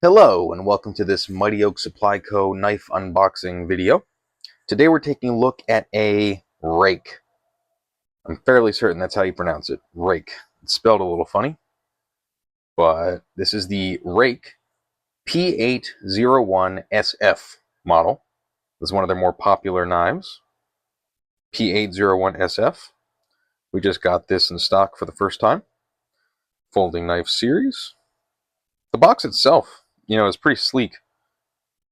Hello and welcome to this Mighty Oak Supply Co. knife unboxing video. Today we're taking a look at a rake. I'm fairly certain that's how you pronounce it, rake. It's spelled a little funny, but this is the Ruike P801-SF model. This is one of their more popular knives, P801-SF. We just got this in stock for the first time. Folding knife series. The box itself, is pretty sleek.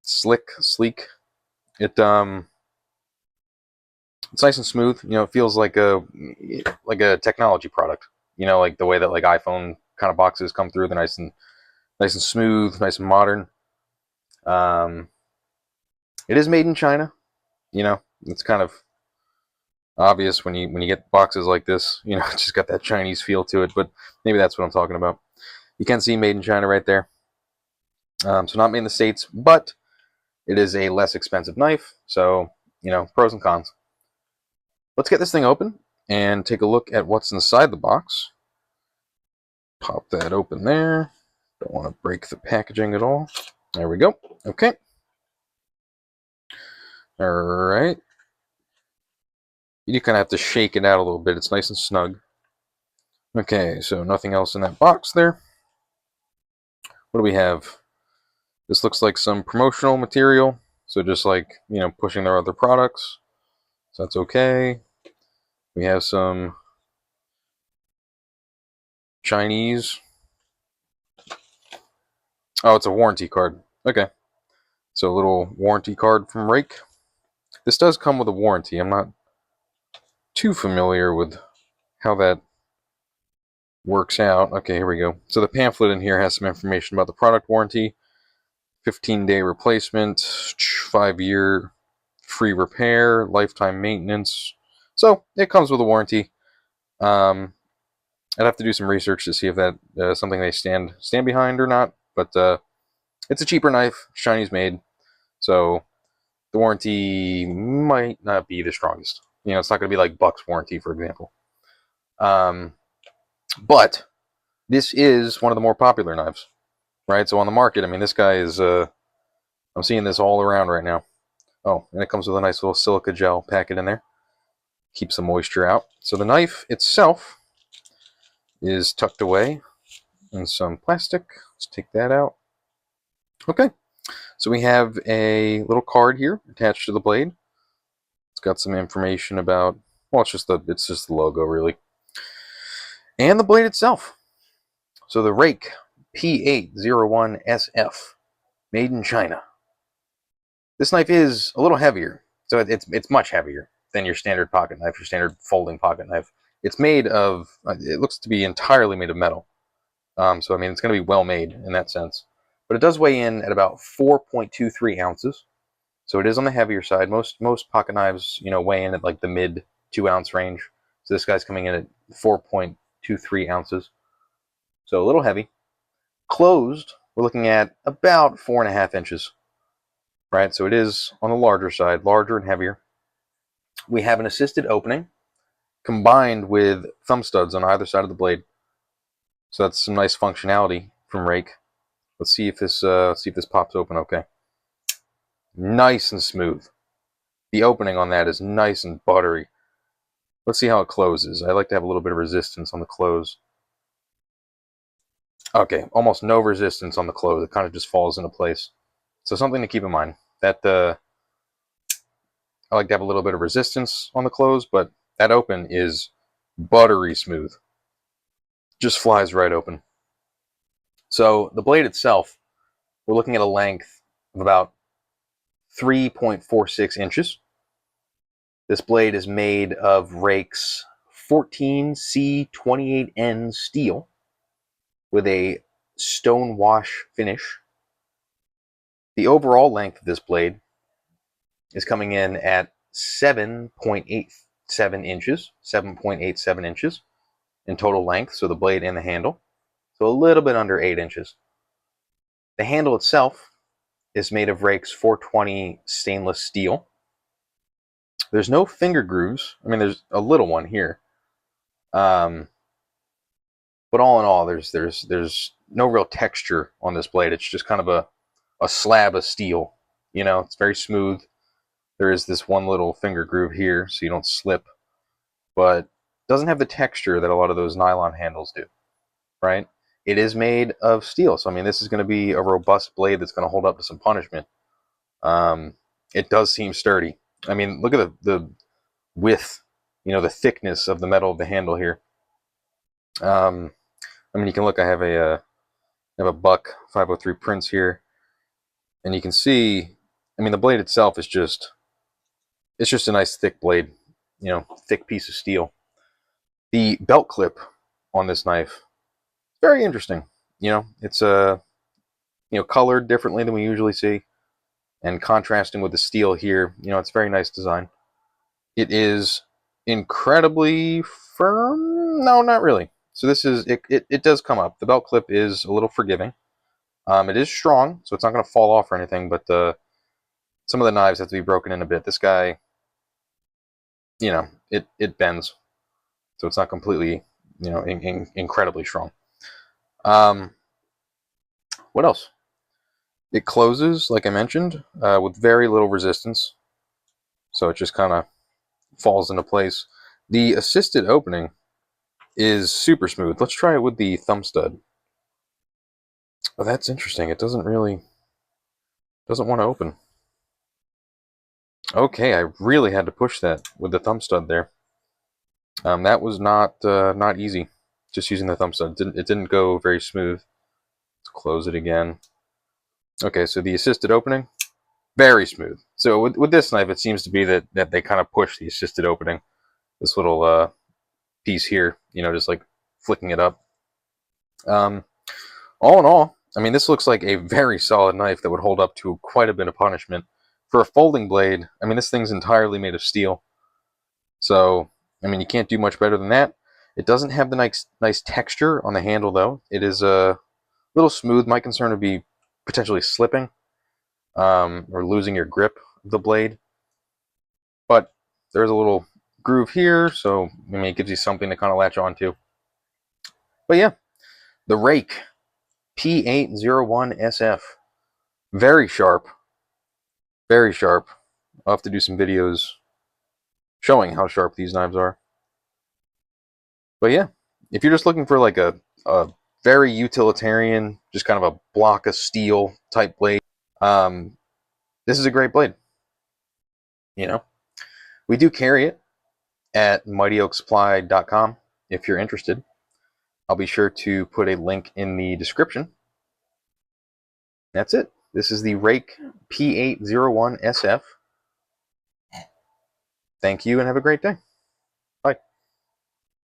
Sleek. It's nice and smooth. It feels like a technology product. Like the way that like iPhone kind of boxes come through. They're nice and smooth, nice and modern. It is made in China. It's kind of obvious when you get boxes like this. It's just got that Chinese feel to it. But maybe that's what I'm talking about. You can see made in China right there. So not made in the States, but it is a less expensive knife. So pros and cons. Let's get this thing open and take a look at what's inside the box. Pop that open there. Don't want to break the packaging at all. There we go. Okay. All right. You kind of have to shake it out a little bit. It's nice and snug. Okay, so nothing else in that box there. What do we have? This looks like some promotional material. So just like, pushing their other products. So that's okay. We have some Chinese. Oh, it's a warranty card. Okay. So a little warranty card from Ruike. This does come with a warranty. I'm not too familiar with how that works out. Okay, here we go. So the pamphlet in here has some information about the product warranty, 15-day replacement, 5-year free repair, lifetime maintenance. So it comes with a warranty. I'd have to do some research to see if that is something they stand behind or not. But it's a cheaper knife, Chinese made, so the warranty might not be the strongest. It's not going to be like Buck's warranty, for example. But this is one of the more popular knives, right? So on the market, I mean, this guy is, I'm seeing this all around right now. Oh, and it comes with a nice little silica gel packet in there. Keeps the moisture out. So the knife itself is tucked away in some plastic. Let's take that out. Okay, so we have a little card here attached to the blade. It's got some information about, well, it's just the logo, really. And the blade itself. So the Ruike P801-SF, made in China. This knife is a little heavier, so it's much heavier than your standard pocket knife, your standard folding pocket knife. It's made of, it looks to be entirely made of metal. So I mean, it's going to be well made in that sense. But it does weigh in at about 4.23 ounces. So it is on the heavier side. Most pocket knives, weigh in at like the mid 2-ounce range. So this guy's coming in at 4.23 ounces. So a little heavy. Closed, we're looking at about 4.5 inches. Right, so it is on the larger side, larger and heavier. We have an assisted opening combined with thumb studs on either side of the blade. So that's some nice functionality from Ruike. Let's see if this pops open okay. Nice and smooth. The opening on that is nice and buttery. Let's see how it closes. I like to have a little bit of resistance on the close. Okay, almost no resistance on the close. It kind of just falls into place. So something to keep in mind. That I like to have a little bit of resistance on the close, but that open is buttery smooth. Just flies right open. So the blade itself, we're looking at a length of about 3.46 inches. This blade is made of Ruike's 14C28N steel with a stone wash finish. The overall length of this blade is coming in at 7.87 inches in total length, so the blade and the handle. So a little bit under 8 inches. The handle itself is made of Ruike's 420 stainless steel. There's no finger grooves. I mean, there's a little one here. But all in all, there's no real texture on this blade. It's just kind of a slab of steel. You know, it's very smooth. There is this one little finger groove here so you don't slip, but doesn't have the texture that a lot of those nylon handles do, right? It is made of steel, so I mean, this is going to be a robust blade that's going to hold up to some punishment. It does seem sturdy. I mean, look at the width, you know, the thickness of the metal of the handle here. I mean, you can look. I have a Buck 503 Prince here, and you can see. I mean, the blade itself is it's just a nice thick blade, you know, thick piece of steel. The belt clip on this knife, very interesting. You know, it's you know, colored differently than we usually see, and contrasting with the steel here. You know, it's very nice design. It is incredibly firm. No, not really. So this is it does come up. The belt clip is a little forgiving. It is strong, so it's not going to fall off or anything. But some of the knives have to be broken in a bit. This guy, you know, it bends, so it's not completely, you know, incredibly strong. What else? It closes, like I mentioned, with very little resistance, so it just kind of falls into place. The assisted opening is super smooth. Let's try it with the thumb stud. Oh, that's interesting. It doesn't want to open. Okay, I really had to push that with the thumb stud there. That was not easy. Just using the thumb stud, it didn't go very smooth. Let's close it again. Okay, so the assisted opening, very smooth. So with this knife, it seems to be that they kind of push the assisted opening. This little piece here, you know, just like flicking it up. All in all, I mean, this looks like a very solid knife that would hold up to quite a bit of punishment. For a folding blade, I mean, this thing's entirely made of steel. So, I mean, you can't do much better than that. It doesn't have the nice texture on the handle, though. It is a little smooth. My concern would be potentially slipping or losing your grip of the blade. But there's a little groove here, so I mean, it gives you something to kind of latch onto. But yeah, the Ruike P801-SF. Very sharp. Very sharp. I'll have to do some videos showing how sharp these knives are. But yeah, if you're just looking for like a very utilitarian, just kind of a block of steel type blade, this is a great blade. You know, we do carry it at mightyoaksupply.com if you're interested. I'll be sure to put a link in the description. That's it. This is the Ruike P801-SF. Thank you and have a great day.